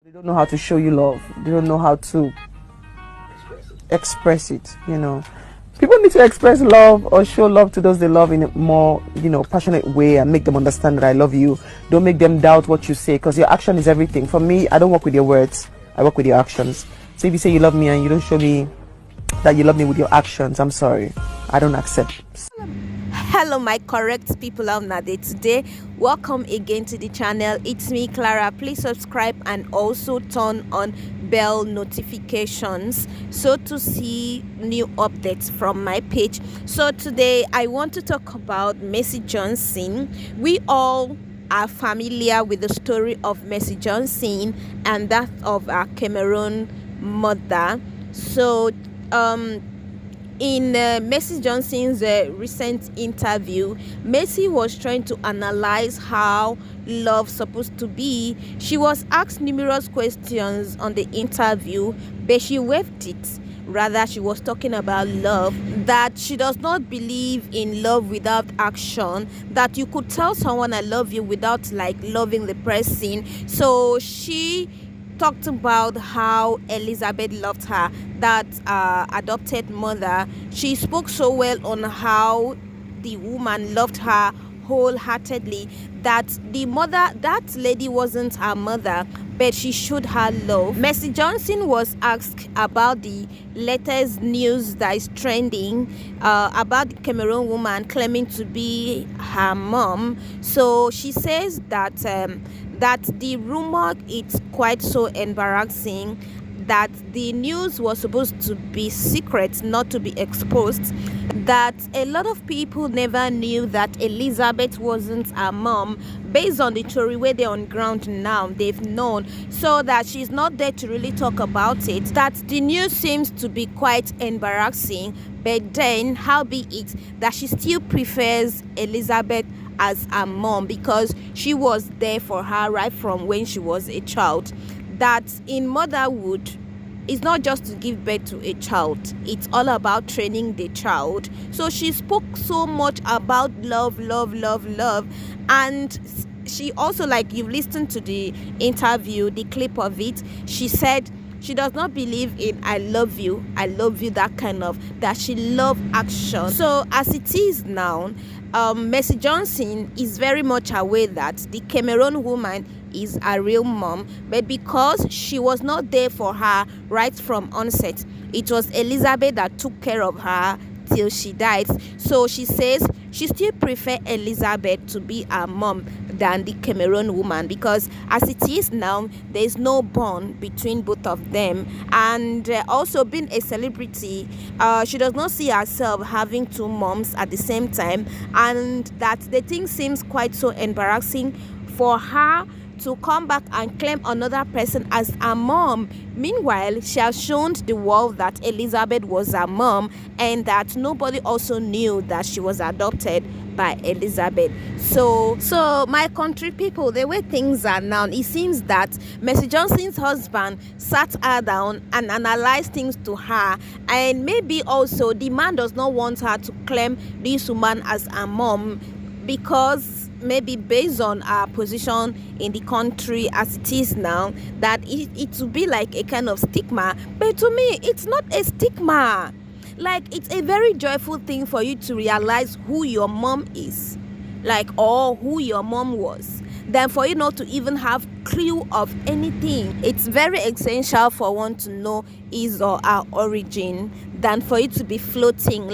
They don't know how to show you love. They don't know how to express it. People need to express love or show love to those they love in a more, passionate way, and make them understand that I love you. Don't make them doubt what you say, because your action is everything. For me, I don't work with your words. I work with your actions. So if you say you love me and you don't show me that you love me with your actions, I'm sorry. I don't accept. Hello my correct people out there today. Welcome again to the channel. It's me, Clara. Please subscribe and also turn on bell notifications so to see new updates from my page. So today I want to talk about Mercy Johson. We all are familiar with the story of Mercy Johson and that of our Cameroon mother. So in Mercy Johson's recent interview, Mercy was trying to analyze how love supposed to be. She was asked numerous questions on the interview, but she waived it. Rather, she was talking about love, that she does not believe in love without action, that you could tell someone I love you without loving the person. So she talked about how Elizabeth loved her, that adopted mother. She spoke so well on how the woman loved her wholeheartedly, that the mother, that lady wasn't her mother, but she showed her love. Mercy Johson was asked about the latest news that is trending about the Cameroon woman claiming to be her mom. So she says that that the rumor is quite so embarrassing, that the news was supposed to be secret, not to be exposed, that a lot of people never knew that Elizabeth wasn't her mom. Based on the story where they're on ground now, they've known, so that she's not there to really talk about it, that the news seems to be quite embarrassing. But then how be it that she still prefers Elizabeth as a mom, because she was there for her right from when she was a child. That in motherhood, it's not just to give birth to a child, it's all about training the child. So she spoke so much about love, and she also, you've listened to the interview, the clip of it, she said she does not believe in I love you, that kind of, that she love action. So as it is now, Mercy Johson is very much aware that the Cameroon woman is a real mom, but because she was not there for her right from onset, it was Elizabeth that took care of her till she died. So she says she still prefer Elizabeth to be a mom than the Cameroon woman, because as it is now, there is no bond between both of them. And also being a celebrity, she does not see herself having two moms at the same time, and that the thing seems quite so embarrassing for her to come back and claim another person as a mom. Meanwhile, she has shown the world that Elizabeth was a mom, and that nobody also knew that she was adopted by Elizabeth. So my country people, the way things are now, it seems that Mercy Johson's husband sat her down and analyzed things to her, and maybe also the man does not want her to claim this woman as a mom, because maybe based on our position in the country as it is now, that it will be like a kind of stigma. But to me, it's not a stigma. It's a very joyful thing for you to realize who your mom is, or who your mom was, than for you not to even have clue of anything. It's very essential for one to know his or her origin than for you to be floating.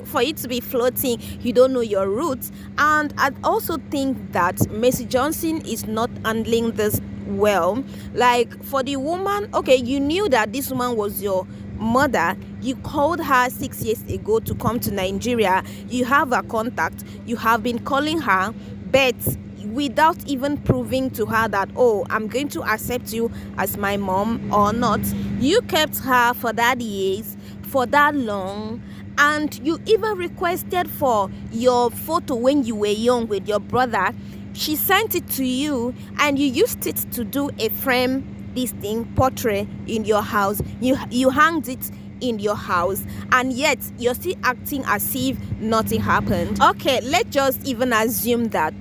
For you to be floating, you don't know your roots. And I also think that Mercy Johson is not handling this well. For the woman, okay, you knew that this woman was your mother, you called her 6 years ago to come to Nigeria, you have her contact, you have been calling her, but without even proving to her that, oh, I'm going to accept you as my mom or not. You kept her for that years, for that long, and you even requested for your photo when you were young with your brother. She sent it to you, and you used it to do a frame, this thing, portrait in your house. You hanged it in your house, and yet you're still acting as if nothing happened. Okay, let's just even assume that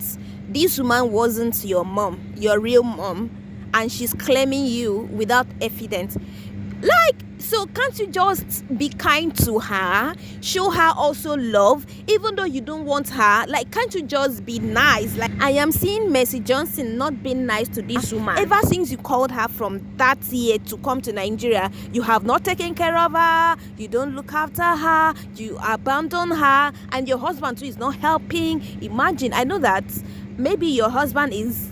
this woman wasn't your mom, your real mom, and she's claiming you without evidence. Like, so can't you just be kind to her, show her also love, even though you don't want her? Like, can't you just be nice? Like, I am seeing Mercy Johson not being nice to this woman. Ever since you called her from that year to come to Nigeria, you have not taken care of her, you don't look after her, you abandon her, and your husband too is not helping. Imagine, I know that maybe your husband is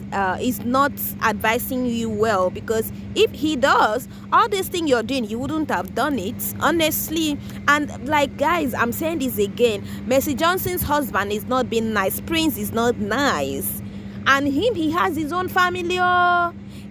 not advising you well, because if he does, all this thing you're doing, you wouldn't have done it, honestly. And like, guys, I'm saying this again, Mercy Johson's husband is not being nice. Prince is not nice, and he has his own family,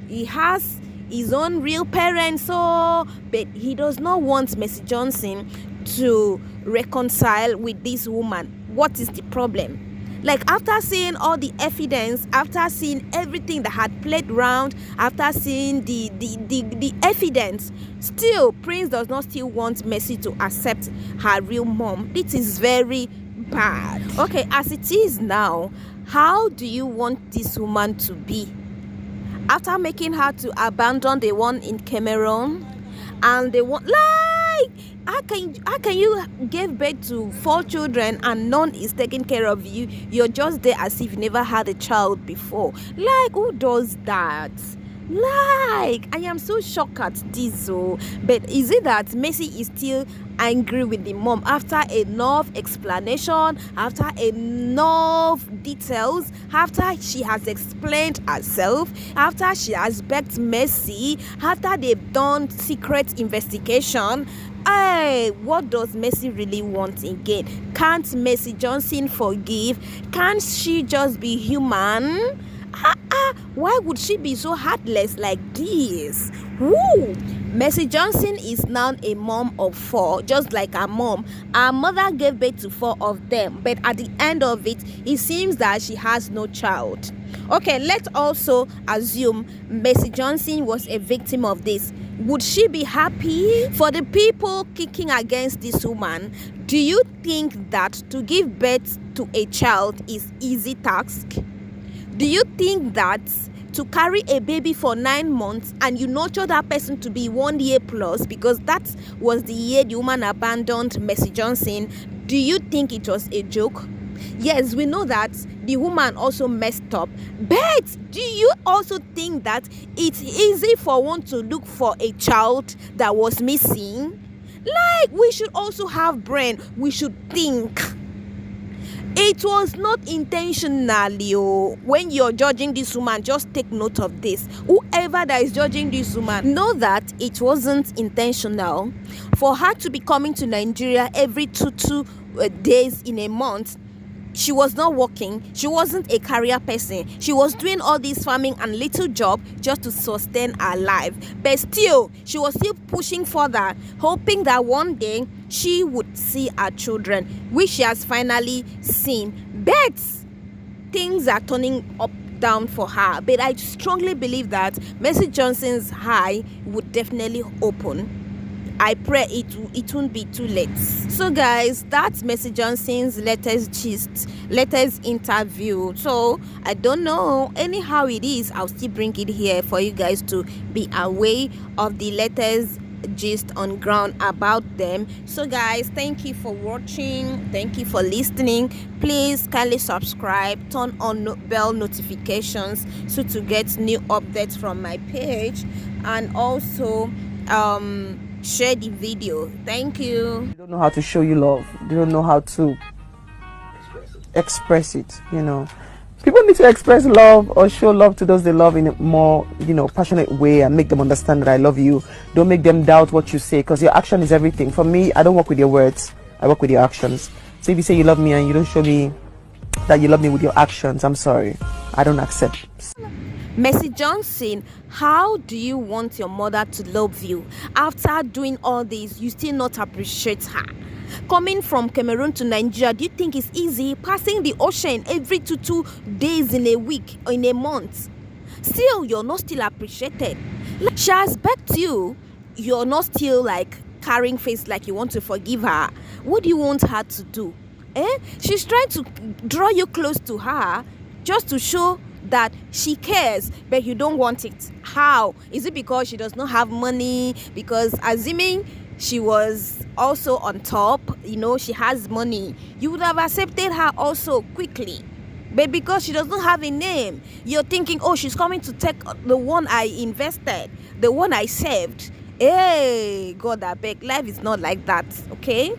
he has his own real parents, but he does not want Mercy Johson to reconcile with this woman. What is the problem? Like, after seeing all the evidence, after seeing everything that had played around, after seeing the evidence, still Prince does not still want Mercy to accept her real mom. This is very bad. Okay, as it is now, how do you want this woman to be? After making her to abandon the one in Cameroon, and they want, like, how can you give birth to 4 children and none is taking care of you? You're just there as if you never had a child before. Like, who does that? Like, I am so shocked at this. But is it that Mercy is still angry with the mom after enough explanation, after enough details, after she has explained herself, after she has begged Mercy, after they've done secret investigation? Hey, what does Mercy really want again? Can't Mercy Johson forgive? Can't she just be human? Why would she be so heartless like this? Woo! Mercy Johson is now a mom of 4, just like her mom. Her mother gave birth to 4 of them, but at the end of it, it seems that she has no child. Okay, let's also assume Mercy Johson was a victim of this. Would she be happy? For the people kicking against this woman, do you think that to give birth to a child is easy task? Do you think that to carry a baby for 9 months and you nurture that person to be 1 year plus, because that was the year the woman abandoned Mercy Johson, do you think it was a joke? Yes, we know that the woman also messed up, but do you also think that it's easy for one to look for a child that was missing? Like, we should also have brain, we should think. It was not intentionally. When you're judging this woman, just take note of this. Whoever that is judging this woman, know that it wasn't intentional. For her to be coming to Nigeria every two days in a month, she was not working. She wasn't a career person. She was doing all this farming and little job just to sustain her life. But still, she was still pushing further, hoping that one day she would see her children, which she has finally seen. But things are turning up down for her. But I strongly believe that Mercy Johson's eye would definitely open. I pray it won't be too late. So guys, that's Mercy Johson's latest interview. So I don't know, anyhow it is, I'll still bring it here for you guys to be aware of the latest gist on ground about them. So guys, thank you for watching, thank you for listening. Please kindly subscribe, turn on bell notifications so to get new updates from my page, and also share the video. Thank you. They don't know how to show you love. They don't know how to express it. People need to express love or show love to those they love in a more passionate way, and make them understand that I love you. Don't make them doubt what you say, because your action is everything. For me, I don't work with your words, I work with your actions. So if you say you love me and you don't show me that you love me with your actions, I'm sorry, I don't accept. Mercy Johson, how do you want your mother to love you? After doing all this, you still not appreciate her. Coming from Cameroon to Nigeria, do you think it's easy? Passing the ocean every 2 days in a week or in a month. Still, you're not still appreciated. She has begged you. You're not still like carrying face like you want to forgive her. What do you want her to do? She's trying to draw you close to her just to show that she cares, but you don't want it. How? Is it because she does not have money? Because assuming she was also on top, she has money, you would have accepted her also quickly. But because she doesn't have a name, you're thinking, oh, she's coming to take the one I invested, the one I saved. Hey, God, I beg. Life is not like that, okay?